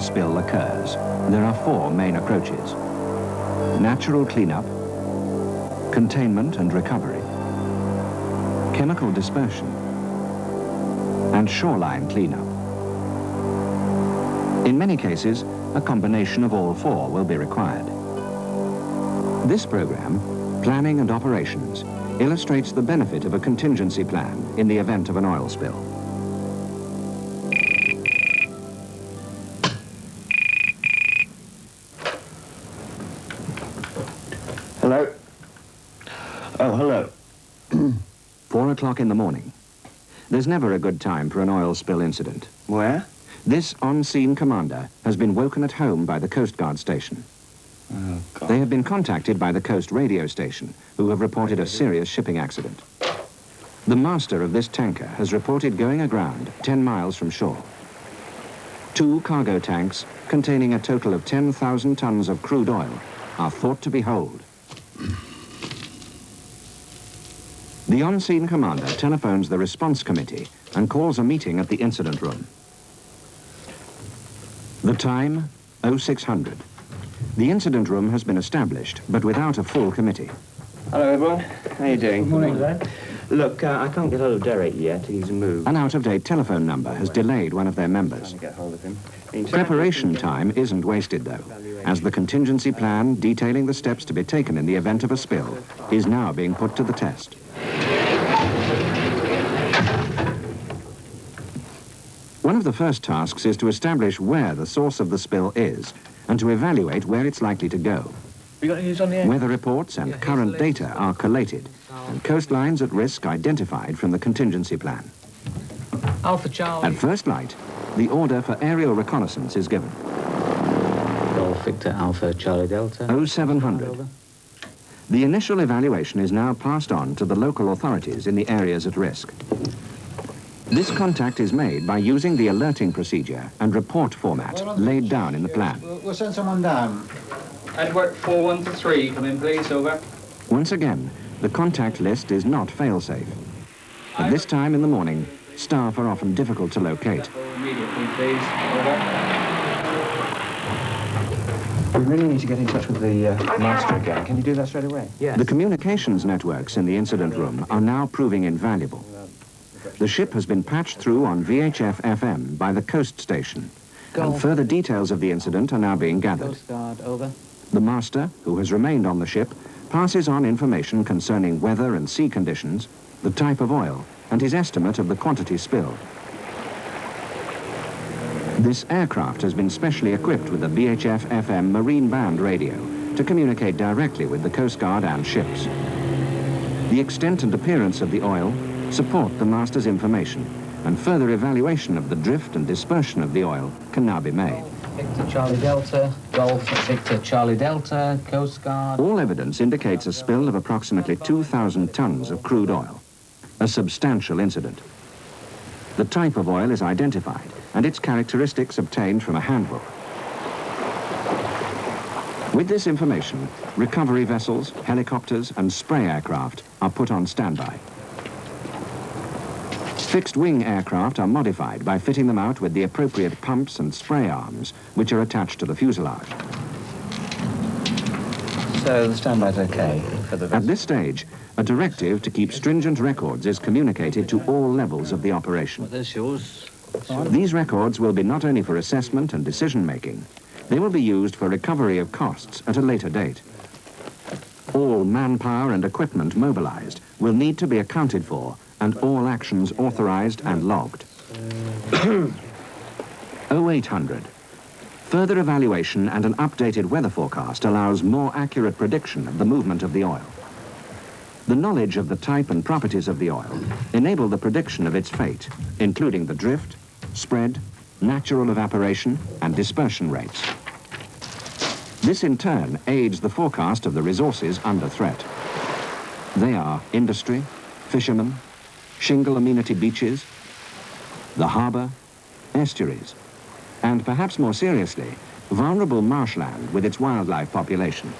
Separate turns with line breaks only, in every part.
spill occurs, there are four main approaches: natural cleanup, containment and recovery, chemical dispersion, and shoreline cleanup. In many cases, a combination of all four will be required. This program, Planning and Operations, illustrates the benefit of a contingency plan in the event of an oil spill.
Hello? Oh, hello.
4 o'clock in the morning. There's never a good time for an oil spill incident.
Where?
This on-scene commander has been woken at home by the Coast Guard station.
Oh, God.
They have been contacted by the coast radio station, who have reported a serious shipping accident. The master of this tanker has reported going aground 10 miles from shore. 2 cargo tanks containing a total of 10,000 tons of crude oil are thought to be holed. The on-scene commander telephones the response committee and calls a meeting at the incident room. The time, 0600. The incident room has been established, but without a full committee.
Hello, everyone. How you doing?
Good morning, Dan.
Look, I can't get hold of Derek yet. He's moved.
An out-of-date telephone number has delayed one of their members.
Trying to get hold of him.
Preparation time isn't wasted, though, as the contingency plan detailing the steps to be taken in the event of a spill is now being put to the test. One of the first tasks is to establish where the source of the spill is and to evaluate where it's likely to go.
You got news on the air?
Weather reports and current data are collated and coastlines at risk identified from the contingency plan.
Alpha Charlie.
At first light, the order for aerial reconnaissance is given.
Golf Victor Alpha Charlie Delta.
0700. The initial evaluation is now passed on to the local authorities in the areas at risk. This contact is made by using the alerting procedure and report format laid down in the plan.
We'll send someone down.
Edward 4123, come in please, over.
Once again, the contact list is not fail-safe. At this time in the morning, staff are often difficult to locate.
Immediately please, over.
We really need to get in touch with the master again. Can you do that straight away?
Yes.
The communications networks in the incident room are now proving invaluable. The ship has been patched through on VHF-FM by the coast station, and further details of the incident are now being gathered.
Coast Guard, over.
The master, who has remained on the ship, passes on information concerning weather and sea conditions, the type of oil, and his estimate of the quantity spilled. This aircraft has been specially equipped with a VHF-FM marine band radio to communicate directly with the Coast Guard and ships. The extent and appearance of the oil support the master's information, and further evaluation of the drift and dispersion of the oil can now be made.
Victor Charlie Delta. Golf Victor Charlie Delta. Coast Guard.
All evidence indicates a spill of approximately 2,000 tons of crude oil, a substantial incident. The type of oil is identified, and its characteristics obtained from a handbook. With this information, recovery vessels, helicopters, and spray aircraft are put on standby. Fixed-wing aircraft are modified by fitting them out with the appropriate pumps and spray arms, which are attached to the fuselage.
So the standby's okay for the
At this stage, a directive to keep stringent records is communicated to all levels of the operation.
There's yours.
These records will be not only for assessment and decision-making, they will be used for recovery of costs at a later date. All manpower and equipment mobilized will need to be accounted for, and all actions authorized and logged. 0800. Further evaluation and an updated weather forecast allows more accurate prediction of the movement of the oil. The knowledge of the type and properties of the oil enable the prediction of its fate, including the drift, spread, natural evaporation, and dispersion rates. This in turn aids the forecast of the resources under threat. They are industry, fishermen, shingle amenity beaches, the harbour, estuaries, and perhaps more seriously, vulnerable marshland with its wildlife population.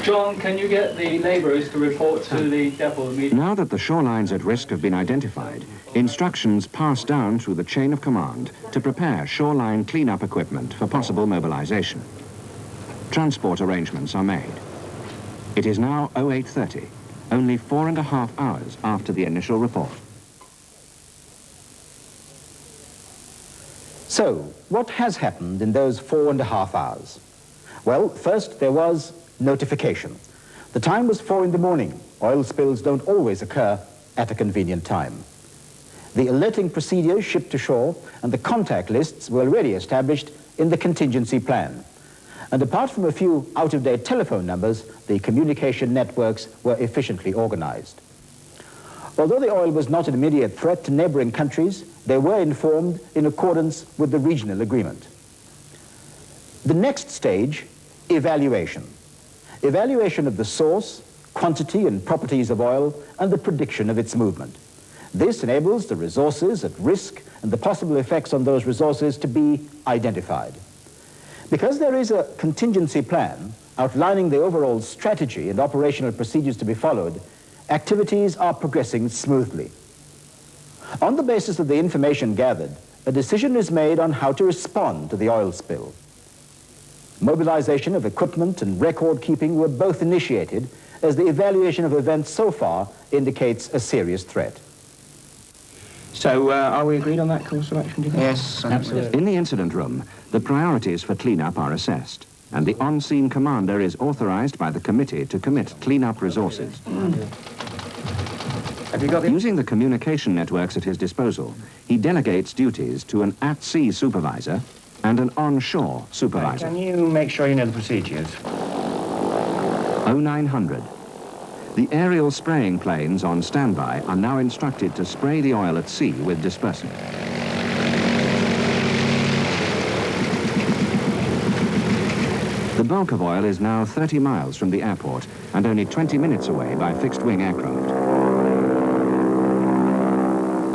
John, can you get the labourers to report to the depot immediately?
Now that the shorelines at risk have been identified, instructions pass down through the chain of command to prepare shoreline cleanup equipment for possible mobilization. Transport arrangements are made. It is now 08:30, only 4.5 hours after the initial report.
So, what has happened in those 4.5 hours? Well, first there was notification. The time was 4 in the morning. Oil spills don't always occur at a convenient time. The alerting procedures shipped to shore and the contact lists were already established in the contingency plan. And apart from a few out-of-date telephone numbers, the communication networks were efficiently organized. Although the oil was not an immediate threat to neighboring countries, they were informed in accordance with the regional agreement. The next stage, evaluation. Evaluation of the source, quantity and properties of oil, and the prediction of its movement. This enables the resources at risk and the possible effects on those resources to be identified. Because there is a contingency plan outlining the overall strategy and operational procedures to be followed, activities are progressing smoothly. On the basis of the information gathered, a decision is made on how to respond to the oil spill. Mobilization of equipment and record keeping were both initiated, as the evaluation of events so far indicates a serious threat.
So, are we agreed on that course of action, do you think?
Yes, absolutely.
In the incident room, the priorities for cleanup are assessed, and the on-scene commander is authorized by the committee to commit cleanup resources.
Have you got the...
Using the communication networks at his disposal, he delegates duties to an at-sea supervisor and an onshore supervisor.
Can you make sure you know the procedures?
0900. The aerial spraying planes on standby are now instructed to spray the oil at sea with dispersant. The bulk of oil is now 30 miles from the airport and only 20 minutes away by fixed-wing aircraft.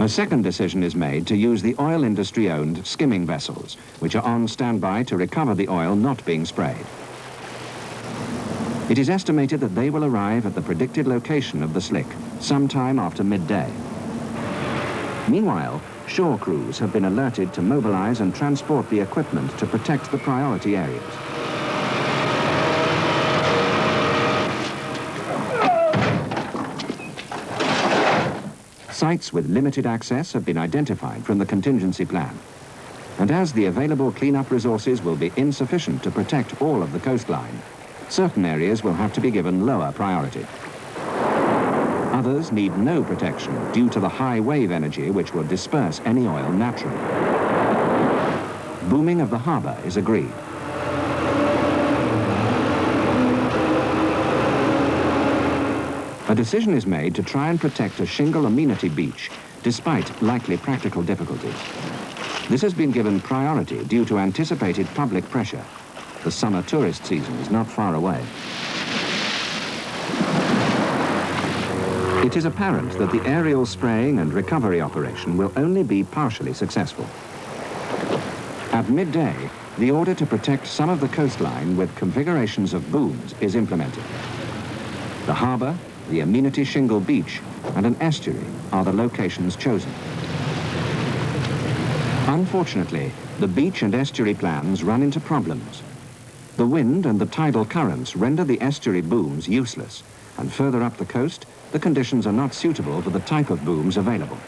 A second decision is made to use the oil industry-owned skimming vessels, which are on standby to recover the oil not being sprayed. It is estimated that they will arrive at the predicted location of the slick sometime after midday. Meanwhile, shore crews have been alerted to mobilize and transport the equipment to protect the priority areas. Sites with limited access have been identified from the contingency plan. And as the available cleanup resources will be insufficient to protect all of the coastline, certain areas will have to be given lower priority. Others need no protection due to the high wave energy which will disperse any oil naturally. Booming of the harbor is agreed. A decision is made to try and protect a shingle amenity beach, despite likely practical difficulties. This has been given priority due to anticipated public pressure. The summer tourist season is not far away. It is apparent that the aerial spraying and recovery operation will only be partially successful. At midday, the order to protect some of the coastline with configurations of booms is implemented. The harbor, the amenity shingle beach, and an estuary are the locations chosen. Unfortunately, the beach and estuary plans run into problems. The wind and the tidal currents render the estuary booms useless, and further up the coast, the conditions are not suitable for the type of booms available.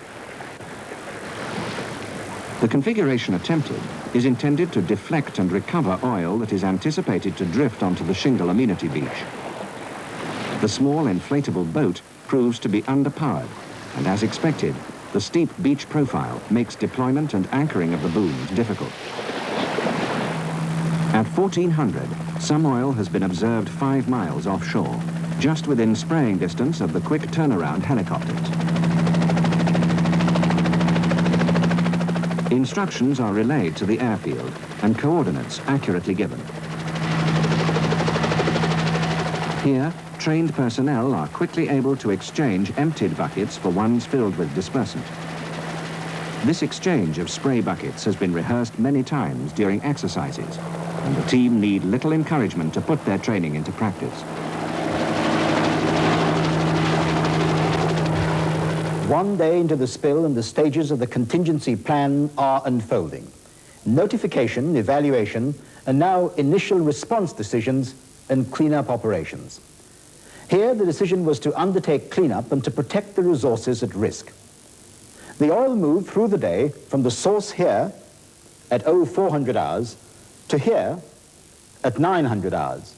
The configuration attempted is intended to deflect and recover oil that is anticipated to drift onto the shingle amenity beach. The small inflatable boat proves to be underpowered, and as expected, the steep beach profile makes deployment and anchoring of the booms difficult. At 1400, some oil has been observed 5 miles offshore, just within spraying distance of the quick turnaround helicopters. Instructions are relayed to the airfield and coordinates accurately given. Here, trained personnel are quickly able to exchange emptied buckets for ones filled with dispersant. This exchange of spray buckets has been rehearsed many times during exercises, and the team need little encouragement to put their training into practice.
1 day into the spill and the stages of the contingency plan are unfolding. Notification, evaluation, and now initial response decisions and cleanup operations. Here, the decision was to undertake cleanup and to protect the resources at risk. The oil moved through the day from the source here at 0400 hours to here at 900 hours,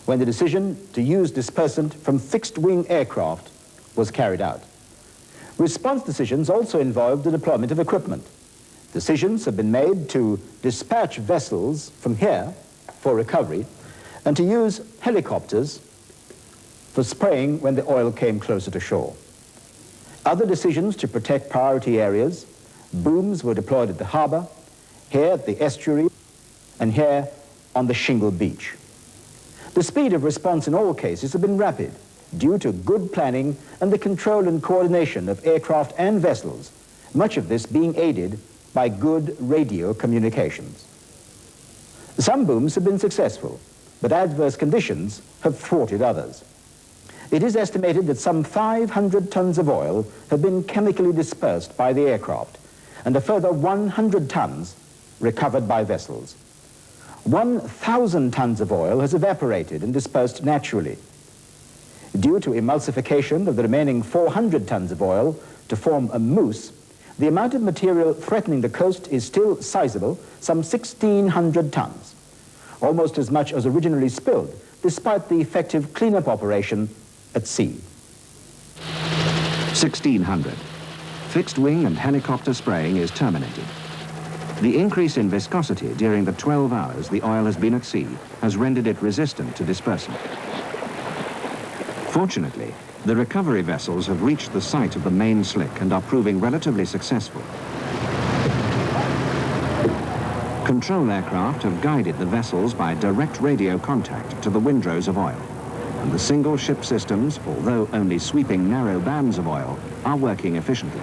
when the decision to use dispersant from fixed-wing aircraft was carried out. Response decisions also involved the deployment of equipment. Decisions have been made to dispatch vessels from here for recovery and to use helicopters for spraying when the oil came closer to shore. Other decisions to protect priority areas, booms were deployed at the harbor, here at the estuary, and here on the shingle beach. The speed of response in all cases has been rapid due to good planning and the control and coordination of aircraft and vessels, much of this being aided by good radio communications. Some booms have been successful, but adverse conditions have thwarted others. It is estimated that some 500 tons of oil have been chemically dispersed by the aircraft, and a further 100 tons recovered by vessels. 1,000 tons of oil has evaporated and dispersed naturally. Due to emulsification of the remaining 400 tons of oil to form a mousse, the amount of material threatening the coast is still sizable, some 1,600 tons, almost as much as originally spilled, despite the effective cleanup operation at sea.
1,600. Fixed wing and helicopter spraying is terminated. The increase in viscosity during the 12 hours the oil has been at sea has rendered it resistant to dispersant. Fortunately, the recovery vessels have reached the site of the main slick and are proving relatively successful. Control aircraft have guided the vessels by direct radio contact to the windrows of oil, and the single ship systems, although only sweeping narrow bands of oil, are working efficiently.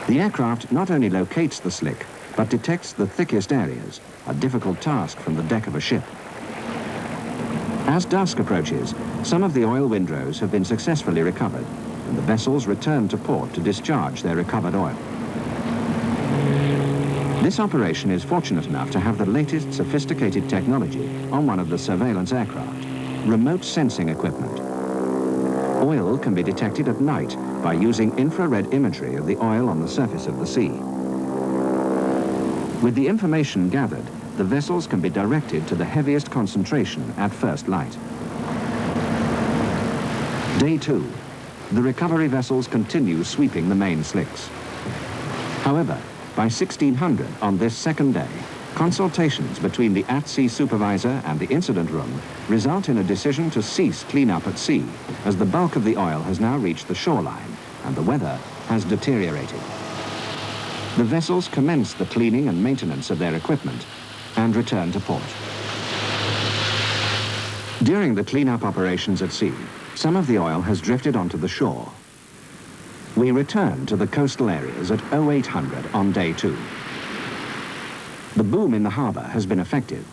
The aircraft not only locates the slick, but detects the thickest areas, a difficult task from the deck of a ship. As dusk approaches, some of the oil windrows have been successfully recovered, and the vessels return to port to discharge their recovered oil. This operation is fortunate enough to have the latest sophisticated technology on one of the surveillance aircraft, remote sensing equipment. Oil can be detected at night by using infrared imagery of the oil on the surface of the sea. With the information gathered, the vessels can be directed to the heaviest concentration at first light. Day 2. The recovery vessels continue sweeping the main slicks. However, by 1600 on this second day, consultations between the at-sea supervisor and the incident room result in a decision to cease cleanup at sea, as the bulk of the oil has now reached the shoreline and the weather has deteriorated. The vessels commence the cleaning and maintenance of their equipment and return to port. During the cleanup operations at sea, some of the oil has drifted onto the shore. We return to the coastal areas at 0800 on day 2. The boom in the harbor has been effective.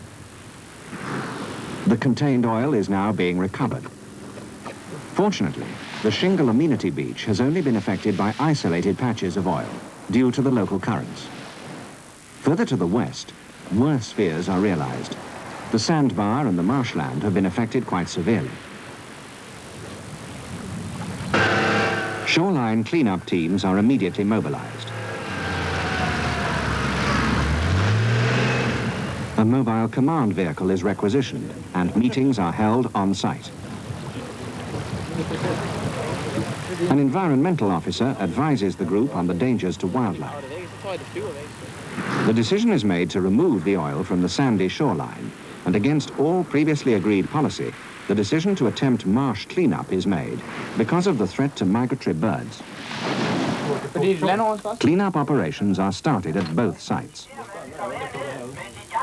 The contained oil is now being recovered. Fortunately, the shingle amenity beach has only been affected by isolated patches of oil due to the local currents. Further to the west, worse fears are realized. The sandbar and the marshland have been affected quite severely. Shoreline cleanup teams are immediately mobilized. A mobile command vehicle is requisitioned and meetings are held on site. An environmental officer advises the group on the dangers to wildlife. The decision is made to remove the oil from the sandy shoreline, and against all previously agreed policy, the decision to attempt marsh cleanup is made because of the threat to migratory birds. Cleanup operations are started at both sites.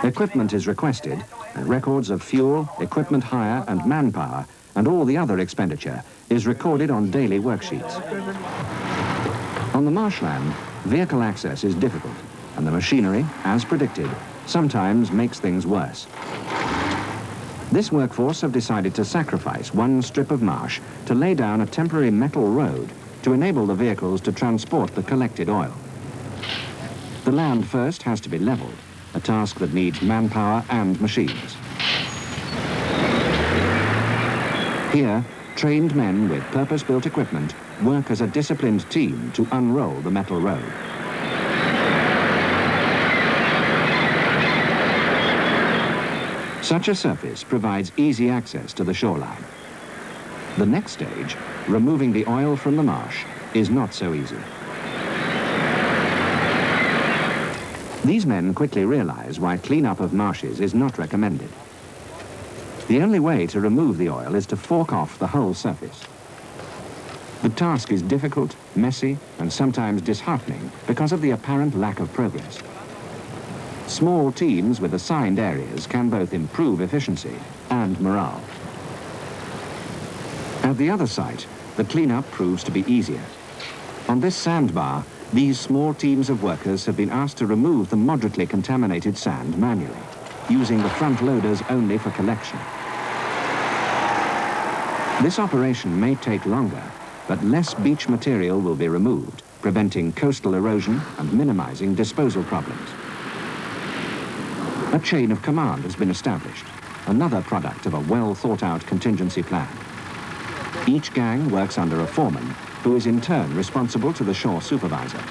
Equipment is requested, and records of fuel, equipment hire, and manpower, and all the other expenditure is recorded on daily worksheets. On the marshland, vehicle access is difficult, and the machinery, as predicted, sometimes makes things worse. This workforce have decided to sacrifice one strip of marsh to lay down a temporary metal road to enable the vehicles to transport the collected oil. The land first has to be leveled, a task that needs manpower and machines. Here, trained men with purpose-built equipment work as a disciplined team to unroll the metal road. Such a surface provides easy access to the shoreline. The next stage, removing the oil from the marsh, is not so easy. These men quickly realize why cleanup of marshes is not recommended. The only way to remove the oil is to fork off the whole surface. The task is difficult, messy, and sometimes disheartening because of the apparent lack of progress. Small teams with assigned areas can both improve efficiency and morale. At the other site, the cleanup proves to be easier. On this sandbar, these small teams of workers have been asked to remove the moderately contaminated sand manually, using the front loaders only for collection. This operation may take longer, but less beach material will be removed, preventing coastal erosion and minimizing disposal problems. A chain of command has been established, another product of a well-thought-out contingency plan. Each gang works under a foreman, who is in turn responsible to the shore supervisor.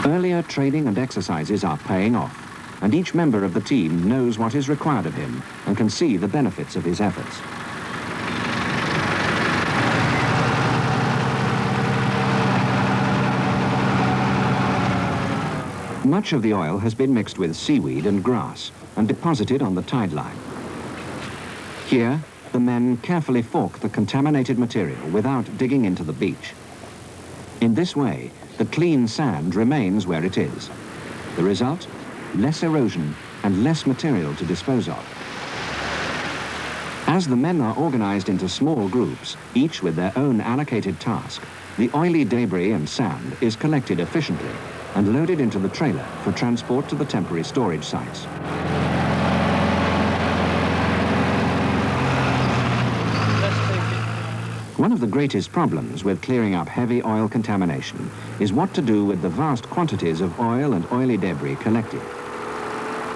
Earlier training and exercises are paying off, and each member of the team knows what is required of him and can see the benefits of his efforts. Much of the oil has been mixed with seaweed and grass and deposited on the tide line. Here, the men carefully fork the contaminated material without digging into the beach. In this way, the clean sand remains where it is. The result? Less erosion and less material to dispose of. As the men are organized into small groups, each with their own allocated task, the oily debris and sand is collected efficiently and loaded into the trailer for transport to the temporary storage sites. One of the greatest problems with clearing up heavy oil contamination is what to do with the vast quantities of oil and oily debris collected.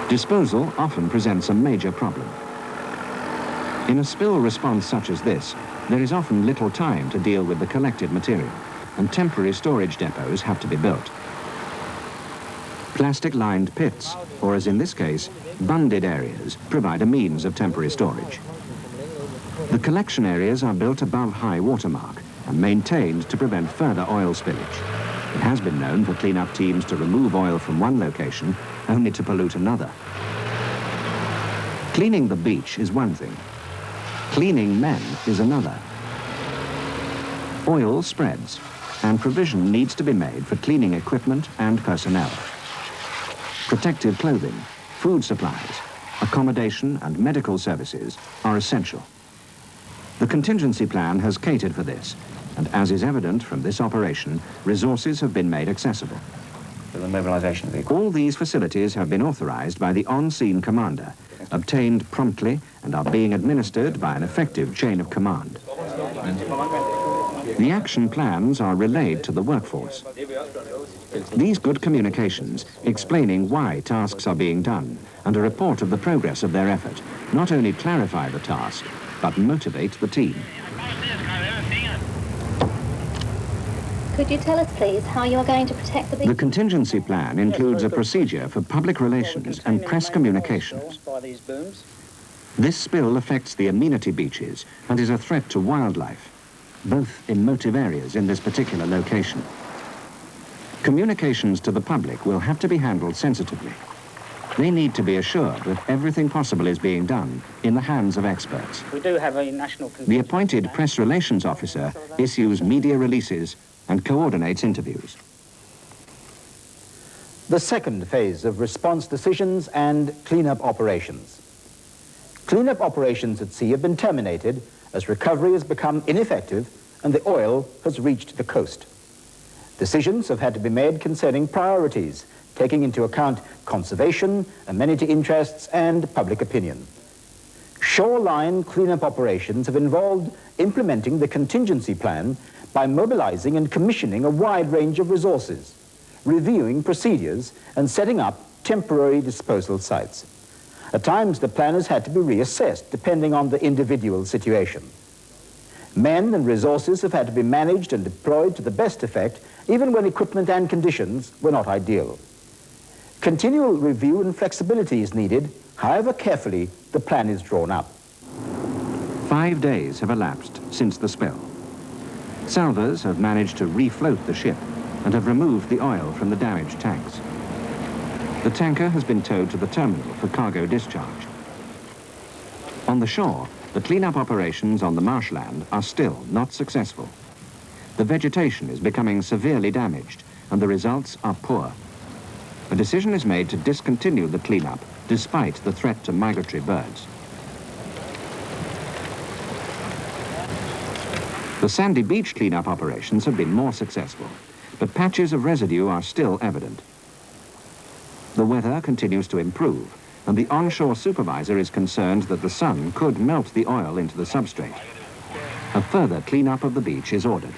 Disposal often presents a major problem. In a spill response such as this, there is often little time to deal with the collected material, and temporary storage depots have to be built. Plastic-lined pits, or as in this case, bunded areas, provide a means of temporary storage. The collection areas are built above high water mark and maintained to prevent further oil spillage. It has been known for cleanup teams to remove oil from one location only to pollute another. Cleaning the beach is one thing. Cleaning men is another. Oil spreads, and provision needs to be made for cleaning equipment and personnel. Protective clothing, food supplies, accommodation and medical services are essential. The contingency plan has catered for this, and as is evident from this operation, resources have been made accessible.
For the mobilization of the equipment.
All these facilities have been authorized by the on-scene commander, obtained promptly, and are being administered by an effective chain of command. The action plans are relayed to the workforce. These good communications, explaining why tasks are being done, and a report of the progress of their effort, not only clarify the task, but motivate the team.
Could you tell us, please, how you are going to protect the beach?
The contingency plan includes a procedure for public relations and press communications. This spill affects the amenity beaches and is a threat to wildlife, both emotive areas in this particular location. Communications to the public will have to be handled sensitively. They need to be assured that everything possible is being done in the hands of experts.
We do have a national...
The appointed press relations officer issues media releases and coordinates interviews.
The second phase of response decisions and cleanup operations. Cleanup operations at sea have been terminated as recovery has become ineffective and the oil has reached the coast. Decisions have had to be made concerning priorities, taking into account conservation, amenity interests, and public opinion. Shoreline cleanup operations have involved implementing the contingency plan by mobilizing and commissioning a wide range of resources, reviewing procedures, and setting up temporary disposal sites. At times, the plan has had to be reassessed depending on the individual situation. Men and resources have had to be managed and deployed to the best effect, even when equipment and conditions were not ideal. Continual review and flexibility is needed, however carefully the plan is drawn up.
5 days have elapsed since the spill. Salvors have managed to refloat the ship and have removed the oil from the damaged tanks. The tanker has been towed to the terminal for cargo discharge. On the shore, the cleanup operations on the marshland are still not successful. The vegetation is becoming severely damaged and the results are poor. A decision is made to discontinue the cleanup despite the threat to migratory birds. The Sandy Beach cleanup operations have been more successful, but patches of residue are still evident. The weather continues to improve, and the onshore supervisor is concerned that the sun could melt the oil into the substrate. A further cleanup of the beach is ordered.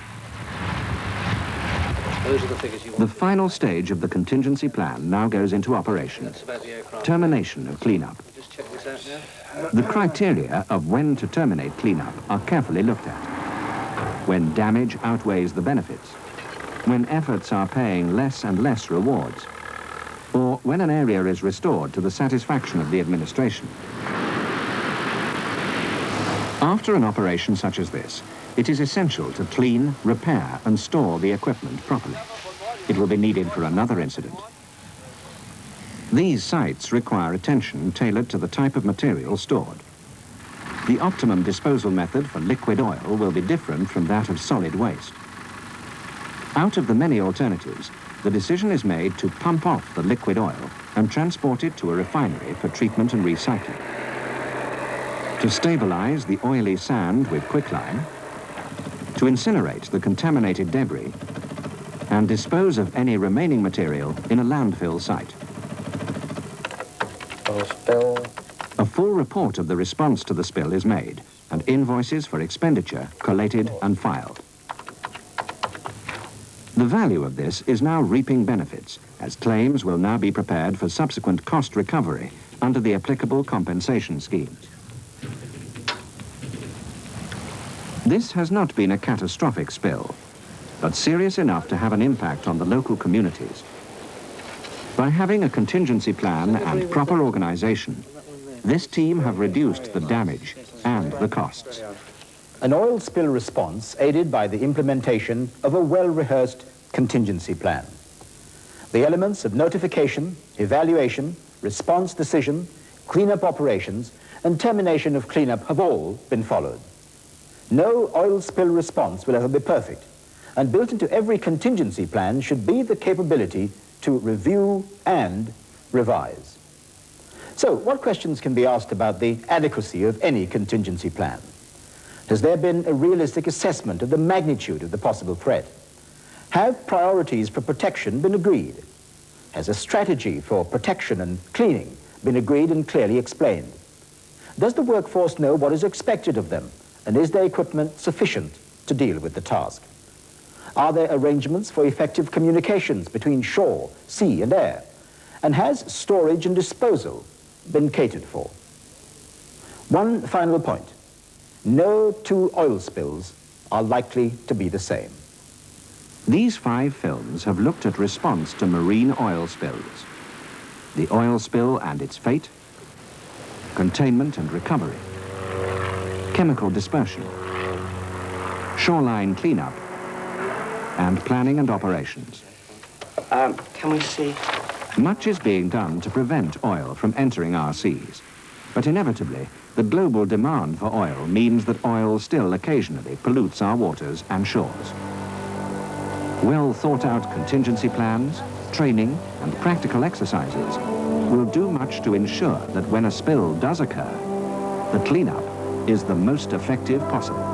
Those are the figures you want.
The final stage of the contingency plan now goes into operation.
That's about the aircraft.
Termination of cleanup.
Just check this out now.
The criteria of when to terminate cleanup are carefully looked at. When damage outweighs the benefits, when efforts are paying less and less rewards, or when an area is restored to the satisfaction of the administration. After an operation such as this, it is essential to clean, repair, and store the equipment properly. It will be needed for another incident. These sites require attention tailored to the type of material stored. The optimum disposal method for liquid oil will be different from that of solid waste. Out of the many alternatives, the decision is made to pump off the liquid oil and transport it to a refinery for treatment and recycling. To stabilize the oily sand with quicklime, to incinerate the contaminated debris, and dispose of any remaining material in a landfill site. A full report of the response to the spill is made, and invoices for expenditure collated and filed. The value of this is now reaping benefits, as claims will now be prepared for subsequent cost recovery under the applicable compensation schemes. This has not been a catastrophic spill, but serious enough to have an impact on the local communities. By having a contingency plan and proper organization, this team have reduced the damage and the costs.
An oil spill response aided by the implementation of a well-rehearsed contingency plan. The elements of notification, evaluation, response decision, cleanup operations, and termination of cleanup have all been followed. No oil spill response will ever be perfect, and built into every contingency plan should be the capability to review and revise. So, what questions can be asked about the adequacy of any contingency plan? Has there been a realistic assessment of the magnitude of the possible threat? Have priorities for protection been agreed? Has a strategy for protection and cleaning been agreed and clearly explained? Does the workforce know what is expected of them, and is their equipment sufficient to deal with the task? Are there arrangements for effective communications between shore, sea, and air? And has storage and disposal been catered for? One final point. No two oil spills are likely to be the same.
These 5 films have looked at response to marine oil spills, the oil spill and its fate, containment and recovery, chemical dispersion, shoreline cleanup, and planning and operations.
Can we see?
Much is being done to prevent oil from entering our seas, but inevitably, the global demand for oil means that oil still occasionally pollutes our waters and shores. Well thought out contingency plans, training, and practical exercises will do much to ensure that when a spill does occur, the cleanup is the most effective possible.